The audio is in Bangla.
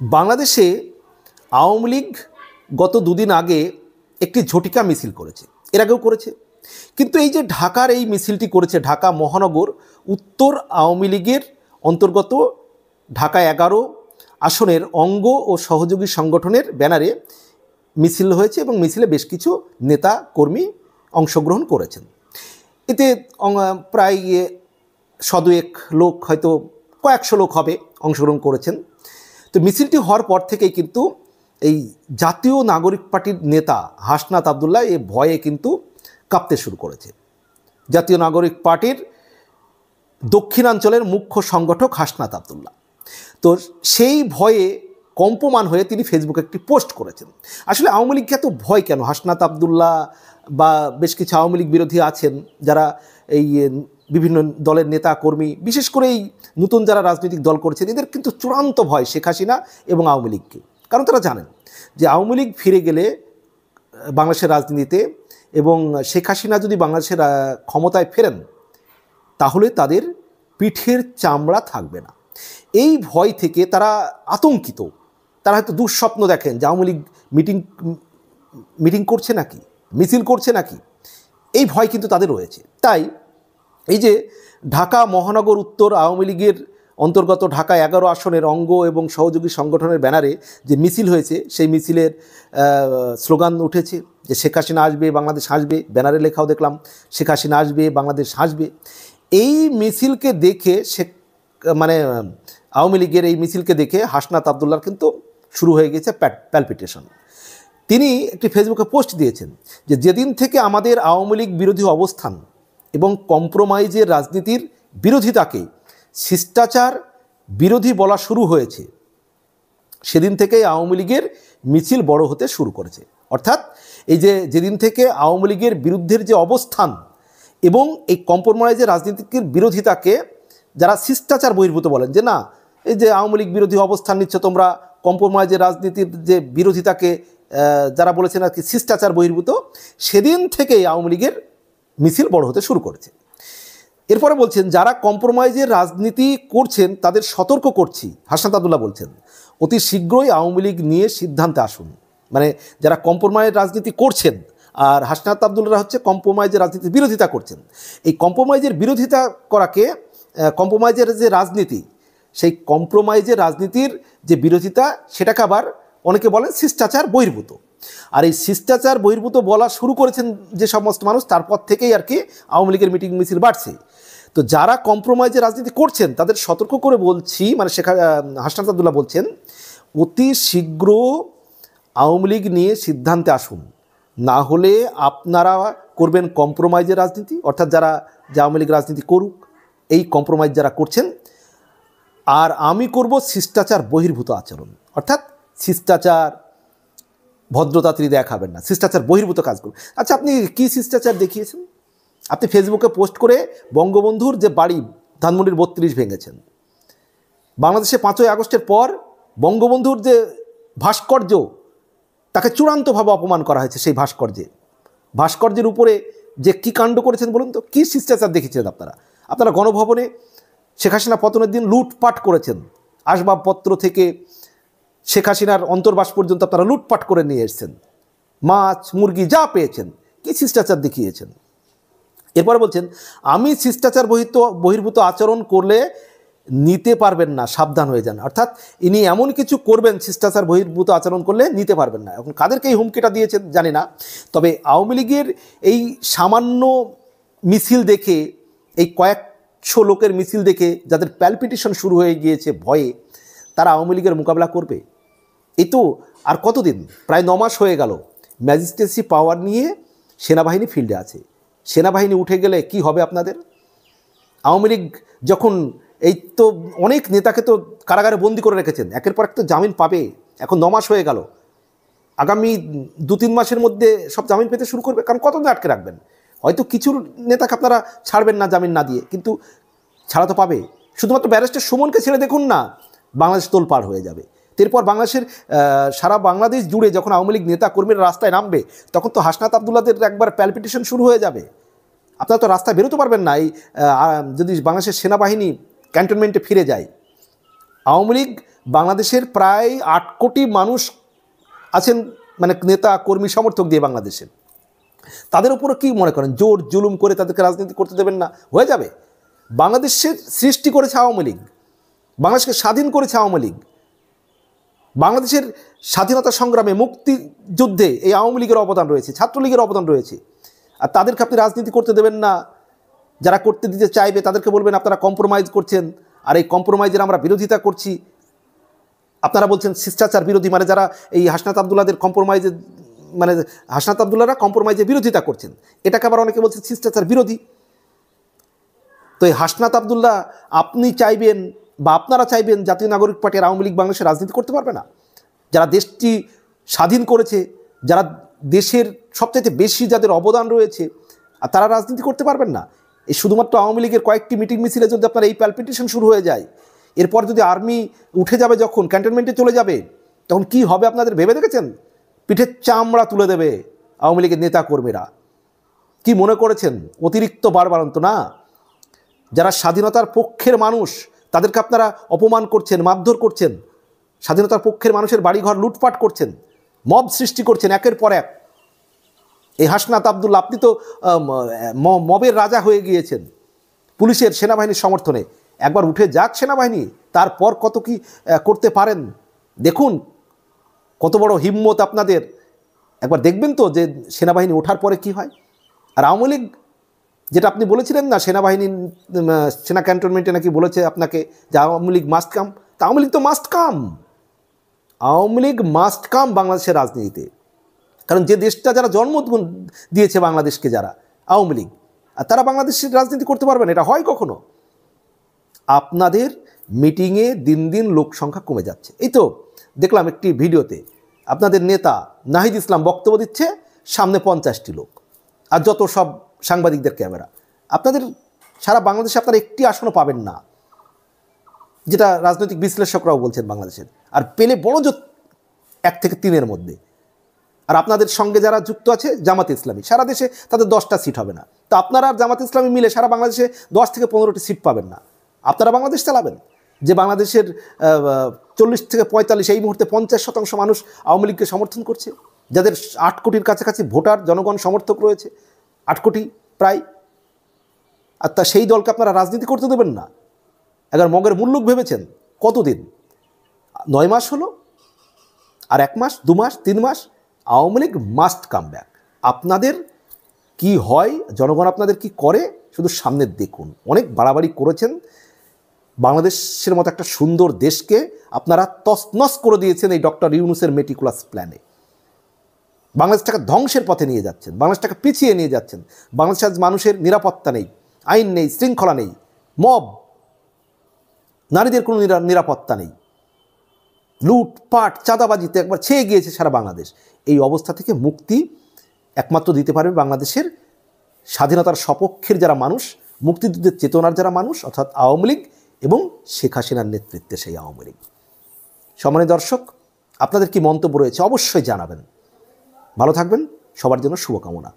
বাংলাদেশে আওয়ামী লীগ গত দুদিন আগে একটি ঝটিকা মিছিল করেছে, এর আগেও করেছে। কিন্তু এই যে ঢাকার এই মিছিলটি করেছে, ঢাকা মহানগর উত্তর আওয়ামী লীগের অন্তর্গত ঢাকা 11 আসনের অঙ্গ ও সহযোগী সংগঠনের ব্যানারে মিছিল হয়েছে এবং মিছিলে বেশ কিছু নেতা কর্মী অংশগ্রহণ করেছেন। এতে প্রায় শদুয়েক লোক, হয়তো কয়েকশো লোক হবে, অংশগ্রহণ করেছেন। তো মিছিলটি হওয়ার পর থেকেই কিন্তু এই জাতীয় নাগরিক পার্টির নেতা হাসনাত আবদুল্লাহ এ ভয়ে কিন্তু কাঁপতে শুরু করেছে। জাতীয় নাগরিক পার্টির দক্ষিণাঞ্চলের মুখ্য সংগঠক হাসনাত আবদুল্লাহ, তো সেই ভয়ে কম্পমান হয়ে তিনি ফেসবুকে একটি পোস্ট করেছেন। আসলে আওয়ামী লীগকে এত ভয় কেন? হাসনাত আবদুল্লাহ বা বেশ কিছু আওয়ামী লীগ বিরোধী আছেন যারা এই বিভিন্ন দলের নেতা কর্মী, বিশেষ করে এই নতুন যারা রাজনৈতিক দল করছেন, এদের কিন্তু চূড়ান্ত ভয় শেখ হাসিনা এবং আওয়ামী লীগকে। কারণ তারা জানেন যে আওয়ামী লীগ ফিরে গেলে বাংলাদেশের রাজনীতিতে এবং শেখ হাসিনা যদি বাংলাদেশের ক্ষমতায় ফেরেন তাহলে তাদের পিঠের চামড়া থাকবে না। এই ভয় থেকে তারা আতঙ্কিত। তারা হয়তো দুঃস্বপ্ন দেখেন যে আওয়ামী লীগ মিটিং করছে নাকি, মিছিল করছে নাকি, এই ভয় কিন্তু তাদের রয়েছে। তাই এই যে ঢাকা মহানগর উত্তর আওয়ামী লীগের অন্তর্গত ঢাকা 11 আসনের অঙ্গ এবং সহযোগী সংগঠনের ব্যানারে যে মিছিল হয়েছে, সেই মিছিলের স্লোগান উঠেছে যে শেখ হাসিনা আসবে, বাংলাদেশ হাসবে। ব্যানারে লেখাও দেখলাম শেখ হাসিনা আসবে, বাংলাদেশ হাসবে। এই মিছিলকে দেখে আওয়ামী লীগের এই মিছিলকে দেখে হাসনাত আবদুল্লাহর কিন্তু শুরু হয়ে গেছে প্যালপিটেশন। তিনি একটি ফেসবুকে পোস্ট দিয়েছেন যে যেদিন থেকে আমাদের আওয়ামী লীগ বিরোধী অবস্থান এবং কম্প্রোমাইজের রাজনীতির বিরোধিতাকে শিষ্টাচার বিরোধী বলা শুরু হয়েছে, সেদিন থেকেই আওয়ামী লীগের মিছিল বড় হতে শুরু করেছে। অর্থাৎ এই যে যেদিন থেকে আওয়ামী লীগের বিরুদ্ধের যে অবস্থান এবং এই কম্প্রোমাইজের রাজনীতির বিরোধিতাকে যারা শিষ্টাচার বহির্ভূত বলেন, যে না এই যে আওয়ামী লীগ বিরোধী অবস্থান নিচ্ছ তোমরা, কম্প্রোমাইজের রাজনীতির যে বিরোধিতাকে যারা বলেছেন আর কি শিষ্টাচার বহির্ভূত, সেদিন থেকেই আওয়ামী লীগের মিছিল বড় হতে শুরু করেছে। এরপরে বলছেন যারা কম্প্রোমাইজের রাজনীতি করছেন তাদের সতর্ক করছি। হাসনাত আবদুল্লাহ বলছেন অতি শীঘ্রই আওয়ামী লীগ নিয়ে সিদ্ধান্তে আসুন। মানে যারা কম্প্রোমাইজ রাজনীতি করছেন, আর হাসনাত আবদুল্লাহ হচ্ছে কম্প্রোমাইজের রাজনীতির বিরোধিতা করছেন। এই কম্প্রোমাইজের বিরোধিতা করাকে, কম্প্রোমাইজের যে রাজনীতি, সেই কম্প্রোমাইজের রাজনীতির যে বিরোধিতা, সেটাকে আবার অনেকে বলেন শিষ্টাচার বহির্ভূত। আর এই শিষ্টাচার বহির্ভূত বলা শুরু করেছেন যে সমস্ত মানুষ, তারপর থেকেই আর কি আওয়ামী লীগের মিটিং মিছিল বাড়ছে। তো যারা কম্প্রোমাইজের রাজনীতি করছেন তাদের সতর্ক করে বলছি, হাসনাত আবদুল্লাহ বলছেন অতি শীঘ্র আওয়ামী লীগ নিয়ে সিদ্ধান্তে আসুন, না হলে আপনারা করবেন কম্প্রোমাইজের রাজনীতি। অর্থাৎ যারা আওয়ামী লীগ রাজনীতি করুক, এই কম্প্রোমাইজ যারা করছেন, আর আমি করব শিষ্টাচার বহির্ভূত আচরণ। অর্থাৎ শিষ্টাচার ভদ্রতা তিনি দেখাবেন না, শিষ্টাচার বহির্ভূত কাজ করুন। আচ্ছা, আপনি কি শিষ্টাচার দেখিয়েছেন? আপনি ফেসবুকে পোস্ট করে বঙ্গবন্ধুর যে বাড়ি ধানমন্ডির 32 ভেঙেছেন। বাংলাদেশে 5ই আগস্টের পর বঙ্গবন্ধুর যে ভাস্কর্য, তাকে চূড়ান্তভাবে অপমান করা হয়েছে। সেই ভাস্কর্যের উপরে যে কী কাণ্ড করেছেন বলুন তো, কী শিষ্টাচার দেখিয়েছেন আপনারা গণভবনে শেখ হাসিনা পতনের দিন লুটপাট করেছেন। আসবাবপত্র থেকে শেখ হাসিনার অন্তর্বাস পর্যন্ত আপনারা লুটপাট করে নিয়ে এসেছেন, মাছ মুরগি যা পেয়েছেন। কী শিষ্টাচার দেখিয়েছেন? এরপরে বলছেন আমি শিষ্টাচার বহির্ভূত আচরণ করলে নিতে পারবেন না, সাবধান হয়ে যান। অর্থাৎ ইনি এমন কিছু করবেন শিষ্টাচার বহির্ভূত আচরণ করলে নিতে পারবেন না। এখন কাদেরকে এই হুমকিটা দিয়েছেন জানি না, তবে আওয়ামী লীগের এই সামান্য মিছিল দেখে, এই কয়েকশো লোকের মিছিল দেখে যাদের প্যালপিটেশন শুরু হয়ে গিয়েছে ভয়ে, তারা আওয়ামী লীগের মোকাবিলা করবে? এই তো আর কতদিন, প্রায় 9 মাস হয়ে গেল ম্যাজিস্ট্রেসি পাওয়ার নিয়ে সেনাবাহিনী ফিল্ডে আছে। সেনাবাহিনী উঠে গেলে কি হবে আপনাদের? আওয়ামী লীগ যখন এই তো অনেক নেতাকে তো কারাগারে বন্দি করে রেখেছেন, একের পর এক তো জামিন পাবে। এখন 9 মাস হয়ে গেল, আগামী 2-3 মাসের মধ্যে সব জামিন পেতে শুরু করবে। কারণ কতদিন আটকে রাখবেন? হয়তো কিছু নেতাকে আপনারা ছাড়বেন না জামিন না দিয়ে, কিন্তু ছাড়া তো পাবে। শুধুমাত্র ব্যারিস্টার সুমনকে ছেড়ে দেখুন না, বাংলাদেশ তোলপাড় হয়ে যাবে। এরপর বাংলাদেশের সারা বাংলাদেশ জুড়ে যখন আওয়ামী লীগ নেতা কর্মীরা রাস্তায় নামবে, তখন তো হাসনাত আবদুল্লাহদের একবার প্যালপিটেশন শুরু হয়ে যাবে। আপনারা তো রাস্তায় বেরোতে পারবেন না। এই যদি বাংলাদেশের সেনাবাহিনী ক্যান্টনমেন্টে ফিরে যায়, আওয়ামী লীগ বাংলাদেশের প্রায় 8 কোটি মানুষ আছেন, মানে নেতা কর্মী সমর্থক দিয়ে বাংলাদেশের। তাদের উপরে কি মনে করেন জোর জুলুম করে তাদেরকে রাজনীতি করতে দেবেন না? হয়ে যাবে। বাংলাদেশের সৃষ্টি করেছে আওয়ামী লীগ, বাংলাদেশকে স্বাধীন করেছে আওয়ামী লীগ। বাংলাদেশের স্বাধীনতা সংগ্রামে, মুক্তিযুদ্ধে এই আওয়ামী লীগের অবদান রয়েছে, ছাত্রলীগের অবদান রয়েছে। আর তাদেরকে আপনি রাজনীতি করতে দেবেন না। যারা করতে দিতে চাইবে তাদেরকে বলবেন আপনারা কম্প্রোমাইজ করছেন, আর এই কম্প্রোমাইজের আমরা বিরোধিতা করছি। আপনারা বলছেন শিষ্টাচার বিরোধী, মানে যারা এই হাসনাত আবদুল্লাহদের কম্প্রোমাইজের, মানে হাসনাত আবদুল্লাহরা কম্প্রোমাইজের বিরোধিতা করছেন, এটাকে আবার অনেকে বলছেন শিষ্টাচার বিরোধী। তো এই হাসনাত আবদুল্লাহ আপনি চাইবেন বা আপনারা চাইবেন জাতীয় নাগরিক পার্টি আর আওয়ামী লীগ বাংলাদেশে রাজনীতি করতে পারবে না? যারা দেশটি স্বাধীন করেছে, যারা দেশের সবচাইতে বেশি যাদের অবদান রয়েছে, আর তারা রাজনীতি করতে পারবেন না? এই শুধুমাত্র আওয়ামী লীগের কয়েকটি মিটিং মিছিলে যদি আপনার এই প্যালপিটেশন শুরু হয়ে যায়, এরপর যদি আর্মি উঠে যাবে, যখন ক্যান্টনমেন্টে চলে যাবে, তখন কি হবে আপনাদের ভেবে দেখেছেন? পিঠের চামড়া তুলে দেবে আওয়ামী লীগের নেতা কর্মীরা। কি মনে করেছেন অতিরিক্ত বাড়বাড়ন্ত না? যারা স্বাধীনতার পক্ষের মানুষ তাদেরকে আপনারা অপমান করছেন, মারধর করছেন, স্বাধীনতার পক্ষের মানুষের বাড়িঘর লুটপাট করছেন, মব সৃষ্টি করছেন একের পর এক। এই হাসনাত আবদুল্লাহ, আপনি তো মবের রাজা হয়ে গিয়েছেন পুলিশের, সেনাবাহিনীর সমর্থনে। একবার উঠে যাক সেনাবাহিনী, তারপর কত কি করতে পারেন দেখুন, কত বড় হিম্মত আপনাদের। একবার দেখবেন তো যে সেনাবাহিনী ওঠার পরে কি হয়। আর আওয়ামী লীগ, যেটা আপনি বলেছিলেন না, সেনা ক্যান্টনমেন্টে নাকি বলেছে আপনাকে যে আওয়ামী লীগ মাস্ট কাম, তা আওয়ামী লীগ তো must come. Awami League must come বাংলাদেশের রাজনীতিতে। কারণ যে দেশটা যারা জন্ম দিয়েছে বাংলাদেশকে, যারা আওয়ামী লীগ, আর তারা বাংলাদেশের রাজনীতি করতে পারবেন? এটা হয় কখনো? আপনাদের মিটিংয়ে দিন দিন লোক সংখ্যা কমে যাচ্ছে। এই তো দেখলাম একটি ভিডিওতে আপনাদের নেতা নাহিদ ইসলাম বক্তব্য দিচ্ছে, সামনে 50টি লোক, আর যত সব সাংবাদিকদের ক্যামেরা। আপনাদের সারা বাংলাদেশে আপনারা একটি আসনও পাবেন না, যেটা রাজনৈতিক বিশ্লেষকরাও বলছেন বাংলাদেশের। আর পেলে বড় জোট 1 থেকে 3-এর মধ্যে। আর আপনাদের সঙ্গে যারা যুক্ত আছে জামাতে ইসলামী, সারা দেশে তাদের 10টা সিট হবে না। তো আপনারা আর জামাতে ইসলামী মিলে সারা বাংলাদেশে 10 থেকে 15টি সিট পাবেন না। আপনারা বাংলাদেশ চালাবেন, যে বাংলাদেশের 40 থেকে 45, এই মুহূর্তে 50% মানুষ আওয়ামী লীগকে সমর্থন করছে, যাদের 8 কোটির কাছাকাছি ভোটার জনগণ সমর্থক রয়েছে, 8 কোটি প্রায়। আর তা সেই দলকে আপনারা রাজনীতি করতে দেবেন না? একবার মগের মুল্লুক ভেবেছেন? কতদিন? 9 মাস হলো, আর 1 মাস, 2 মাস, 3 মাস। Awami League must come back. আপনাদের কি হয়, জনগণ আপনাদের কি করে, শুধু সামনে দেখুন। অনেক বাড়াবাড়ি করেছেন। বাংলাদেশের মতো একটা সুন্দর দেশকে আপনারা তছনছ করে দিয়েছেন এই ডক্টর ইউনূসের মেটিকুলাস প্ল্যানে। বাংলাদেশটাকে ধ্বংসের পথে নিয়ে যাচ্ছেন, বাংলাদেশটাকে পিছিয়ে নিয়ে যাচ্ছেন। বাংলাদেশের মানুষের নিরাপত্তা নেই, আইন নেই, শৃঙ্খলা নেই, মব, নারীদের কোনো নিরাপত্তা নেই, লুটপাট, চাঁদাবাজিতে একবার ছেয়ে গিয়েছে সারা বাংলাদেশ। এই অবস্থা থেকে মুক্তি একমাত্র দিতে পারবে বাংলাদেশের স্বাধীনতার সপক্ষের যারা মানুষ, মুক্তিযুদ্ধের চেতনার যারা মানুষ, অর্থাৎ আওয়ামী লীগ এবং শেখ হাসিনার নেতৃত্বে সেই আওয়ামী লীগ। সম্মানিত দর্শক, আপনাদের কি মন্তব্য রয়েছে অবশ্যই জানাবেন। ভালো থাকবেন, সবার জন্য শুভকামনা।